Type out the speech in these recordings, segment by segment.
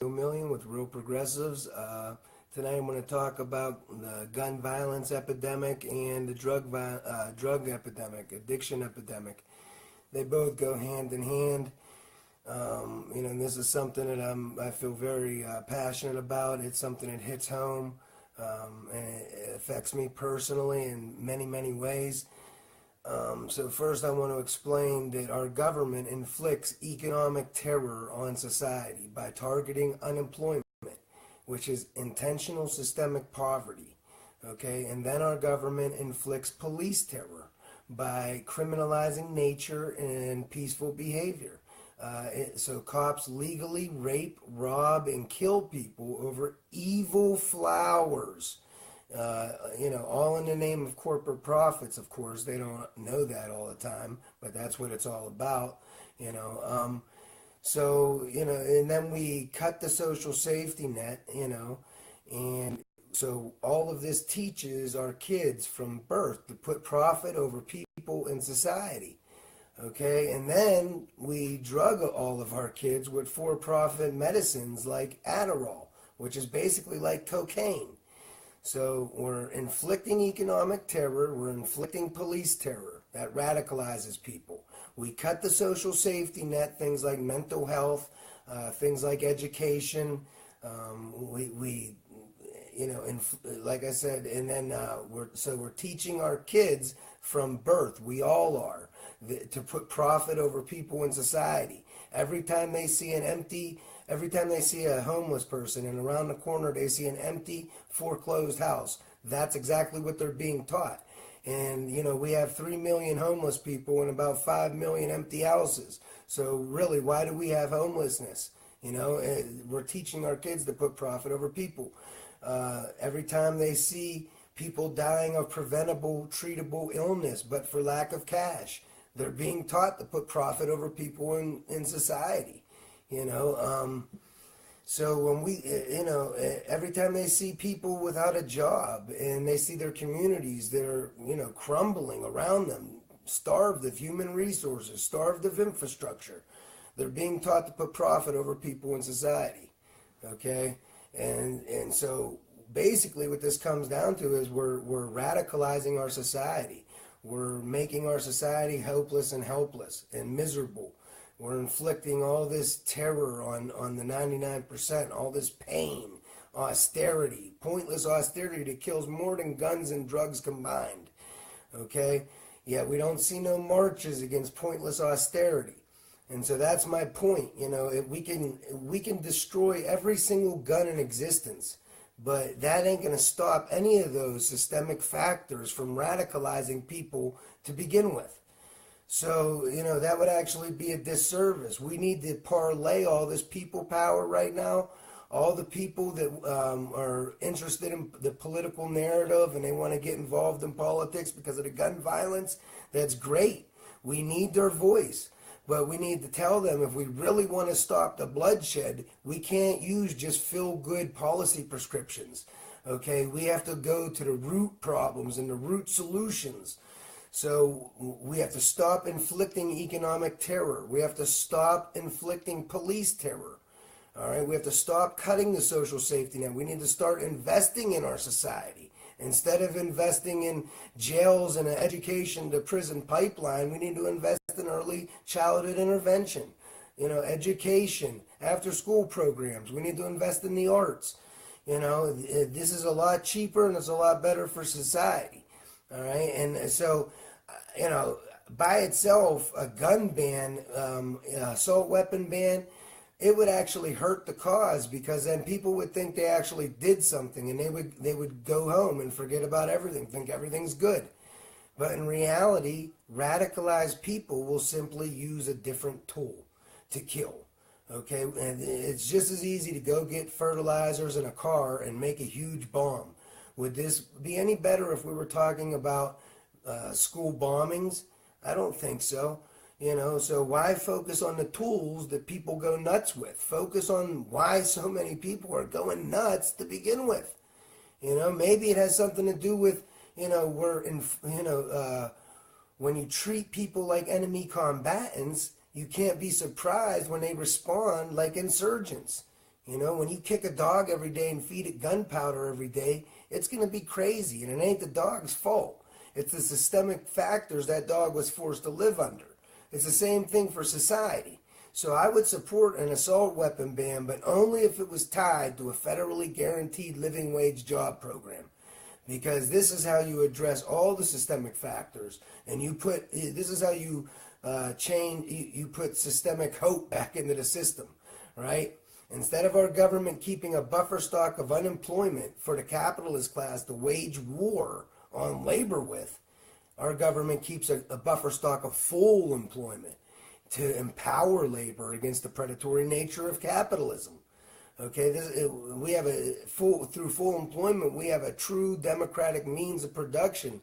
Rocco Million with Real Progressives. Tonight I'm going to talk about the gun violence epidemic and the drug epidemic, addiction epidemic. They both go hand in hand. And this is something that I feel very passionate about. It's something that hits home, and it affects me personally in many, many ways. So first I want to explain that our government inflicts economic terror on society by targeting unemployment, which is intentional systemic poverty, okay? And then our government inflicts police terror by criminalizing nature and peaceful behavior. So cops legally rape, rob, and kill people over evil flowers. All in the name of corporate profits, of course. They don't know that all the time, but that's what it's all about, and then we cut the social safety net, and so all of this teaches our kids from birth to put profit over people in society, okay? And then we drug all of our kids with for-profit medicines like Adderall, which is basically like cocaine. So we're inflicting economic terror, we're inflicting police terror that radicalizes people. We cut the social safety net, things like mental health, things like education. Like I said, and then we're teaching our kids from birth. We all are to put profit over people in society. Every time they see a homeless person and around the corner they see an empty, foreclosed house, that's exactly what they're being taught. And, we have 3 million homeless people and about 5 million empty houses. So really, why do we have homelessness? We're teaching our kids to put profit over people. Every time they see people dying of preventable, treatable illness, but for lack of cash, they're being taught to put profit over people in society. So when every time they see people without a job and they see their communities that are, crumbling around them, starved of human resources, starved of infrastructure, they're being taught to put profit over people in society, okay? And so basically what this comes down to is we're radicalizing our society. We're making our society hopeless and helpless and miserable. We're inflicting all this terror on the 99%, all this pain, austerity, pointless austerity that kills more than guns and drugs combined, okay? Yet we don't see no marches against pointless austerity. And so that's my point, we can destroy every single gun in existence, but that ain't going to stop any of those systemic factors from radicalizing people to begin with. So, that would actually be a disservice. We need to parlay all this people power right now, all the people that are interested in the political narrative and they want to get involved in politics because of the gun violence. That's great. We need their voice. But we need to tell them if we really want to stop the bloodshed, we can't use just feel-good policy prescriptions. Okay, we have to go to the root problems and the root solutions. So we have to stop inflicting economic terror. We have to stop inflicting police terror. All right, we have to stop cutting the social safety net. We need to start investing in our society. Instead of investing in jails and an education to prison pipeline, we need to invest in early childhood intervention, education, after school programs. We need to invest in the arts. This is a lot cheaper and it's a lot better for society. All right, and so, by itself, a gun ban, assault weapon ban, it would actually hurt the cause because then people would think they actually did something and they would go home and forget about everything, think everything's good. But in reality, radicalized people will simply use a different tool to kill. Okay, and it's just as easy to go get fertilizers in a car and make a huge bomb. Would this be any better if we were talking about school bombings? I don't think so. So why focus on the tools that people go nuts with? Focus on why so many people are going nuts to begin with. Maybe it has something to do with, when you treat people like enemy combatants, you can't be surprised when they respond like insurgents. You know, when you kick a dog every day and feed it gunpowder every day, it's going to be crazy. And it ain't the dog's fault. It's the systemic factors that dog was forced to live under. It's the same thing for society. So I would support an assault weapon ban, but only if it was tied to a federally guaranteed living wage job program. Because this is how you address all the systemic factors. And this is how you you put systemic hope back into the system, right? Instead of our government keeping a buffer stock of unemployment for the capitalist class to wage war on labor with, our government keeps a buffer stock of full employment to empower labor against the predatory nature of capitalism. Okay, through full employment, we have a true democratic means of production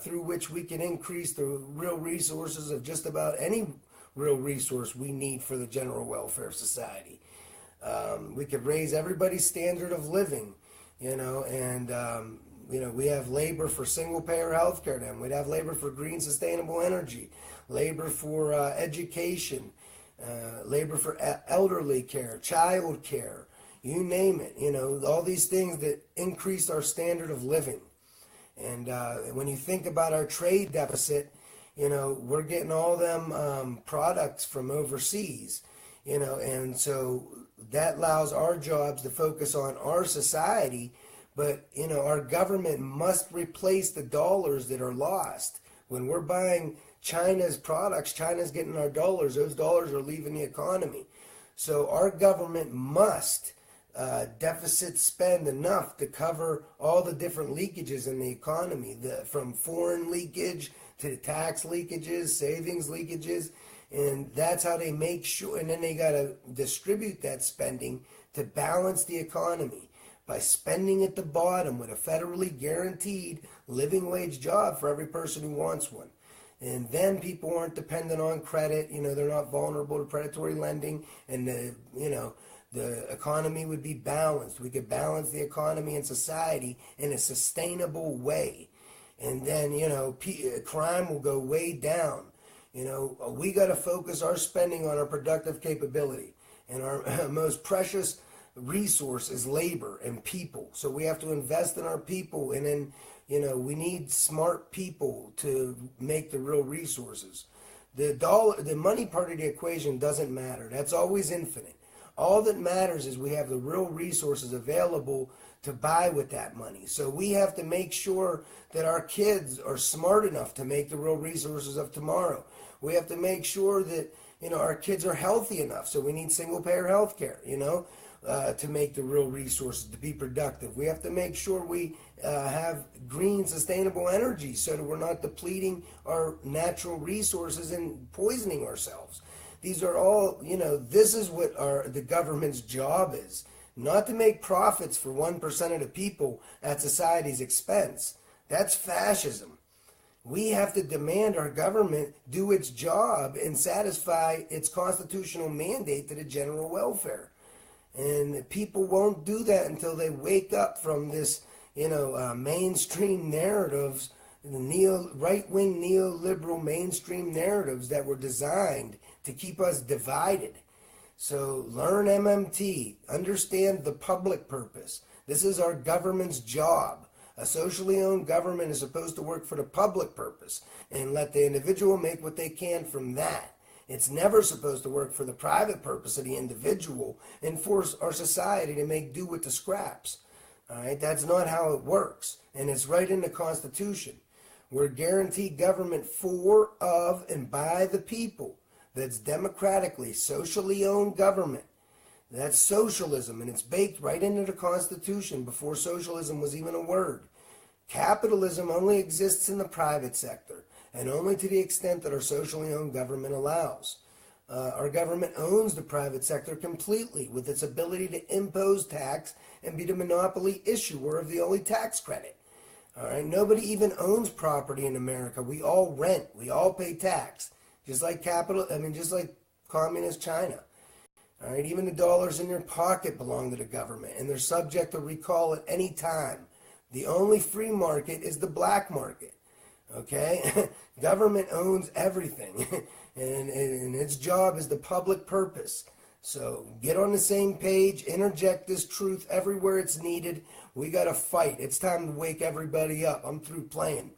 through which we can increase the real resources of just about any real resource we need for the general welfare of society. We could raise everybody's standard of living, and we have labor for single-payer healthcare. Then we'd have labor for green, sustainable energy, labor for education, labor for elderly care, child care, you name it. All these things that increase our standard of living. And when you think about our trade deficit, we're getting all them products from overseas, and so that allows our jobs to focus on our society. But, our government must replace the dollars that are lost. When we're buying China's products, China's getting our dollars. Those dollars are leaving the economy. So our government must deficit spend enough to cover all the different leakages in the economy, from foreign leakage to tax leakages, savings leakages. And that's how they make sure, and then they got to distribute that spending to balance the economy by spending at the bottom with a federally guaranteed living wage job for every person who wants one. And then people aren't dependent on credit, they're not vulnerable to predatory lending, and the economy would be balanced. We could balance the economy and society in a sustainable way. And then, crime will go way down. We got to focus our spending on our productive capability. And our most precious resource is labor and people. So we have to invest in our people. And then, we need smart people to make the real resources. The money part of the equation doesn't matter. That's always infinite. All that matters is we have the real resources available to buy with that money. So we have to make sure that our kids are smart enough to make the real resources of tomorrow. We have to make sure that, our kids are healthy enough. So we need single-payer health care, to make the real resources, to be productive. We have to make sure we have green, sustainable energy so that we're not depleting our natural resources and poisoning ourselves. These are all, this is what the government's job is. Not to make profits for 1% of the people at society's expense. That's fascism. We have to demand our government do its job and satisfy its constitutional mandate to the general welfare. And people won't do that until they wake up from this, mainstream narratives, the right-wing neoliberal mainstream narratives that were designed to keep us divided. So learn MMT, understand the public purpose. This is our government's job. A socially owned government is supposed to work for the public purpose and let the individual make what they can from that. It's never supposed to work for the private purpose of the individual and force our society to make do with the scraps. All right, that's not how it works. And it's right in the Constitution. We're guaranteed government for, of, and by the people. That's democratically, socially owned government. That's socialism, and it's baked right into the Constitution before socialism was even a word. Capitalism only exists in the private sector, and only to the extent that our socially owned government allows. Our government owns the private sector completely with its ability to impose tax and be the monopoly issuer of the only tax credit. All right, nobody even owns property in America. We all rent. We all pay tax. Just like just like communist China. All right, even the dollars in your pocket belong to the government, and they're subject to recall at any time. The only free market is the black market. Okay, government owns everything, and its job is the public purpose. So get on the same page, interject this truth everywhere it's needed. We got to fight. It's time to wake everybody up. I'm through playing.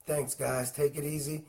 Thanks, guys. Take it easy.